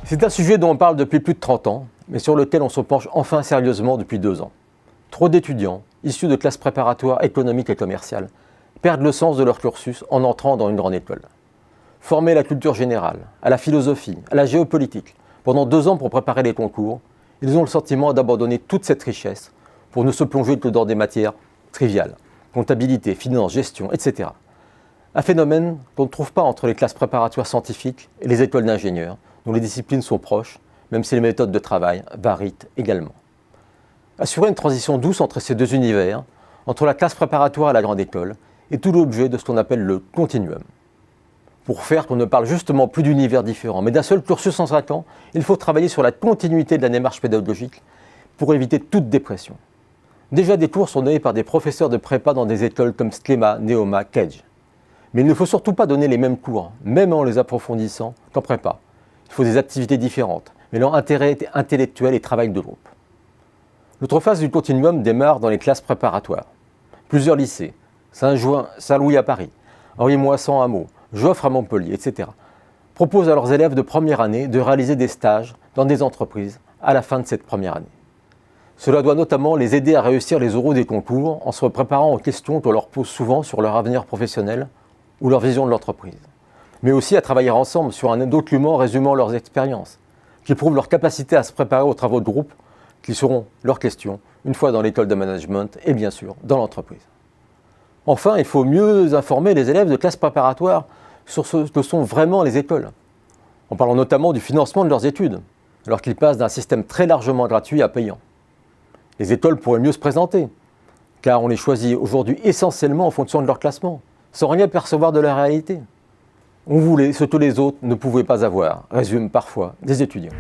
C'est un sujet dont on parle depuis plus de 30 ans, mais sur lequel on se penche enfin sérieusement depuis 2 ans. Trop d'étudiants, issus de classes préparatoires économiques et commerciales, perdent le sens de leur cursus en entrant dans une grande école. Formés à la culture générale, à la philosophie, à la géopolitique, pendant 2 ans pour préparer les concours, ils ont le sentiment d'abandonner toute cette richesse pour ne se plonger que dans des matières triviales, comptabilité, finance, gestion, etc. Un phénomène qu'on ne trouve pas entre les classes préparatoires scientifiques et les écoles d'ingénieurs, dont les disciplines sont proches, même si les méthodes de travail varient également. Assurer une transition douce entre ces deux univers, entre la classe préparatoire et la grande école, est tout l'objet de ce qu'on appelle le continuum. Pour faire qu'on ne parle justement plus d'univers différents, mais d'un seul cursus en 5 ans, il faut travailler sur la continuité de la démarche pédagogique pour éviter toute dépression. Déjà, des cours sont donnés par des professeurs de prépa dans des écoles comme Sklema, Neoma, Kedge. Mais il ne faut surtout pas donner les mêmes cours, même en les approfondissant, qu'en prépa. Il faut des activités différentes, mêlant intérêt intellectuel et travail de groupe. L'autre phase du continuum démarre dans les classes préparatoires. Plusieurs lycées, Saint-Louis à Paris, Henri-Moissan à Meaux, Joffre à Montpellier, etc., proposent à leurs élèves de première année de réaliser des stages dans des entreprises à la fin de cette première année. Cela doit notamment les aider à réussir les oraux des concours en se préparant aux questions qu'on leur pose souvent sur leur avenir professionnel ou leur vision de l'entreprise, mais aussi à travailler ensemble sur un document résumant leurs expériences, qui prouve leur capacité à se préparer aux travaux de groupe qui seront leurs questions une fois dans l'école de management et bien sûr dans l'entreprise. Enfin, il faut mieux informer les élèves de classes préparatoires sur ce que sont vraiment les écoles, en parlant notamment du financement de leurs études, alors qu'ils passent d'un système très largement gratuit à payant. Les écoles pourraient mieux se présenter, car on les choisit aujourd'hui essentiellement en fonction de leur classement, sans rien percevoir de la réalité. On voulait ce que les autres ne pouvaient pas avoir, résument parfois des étudiants.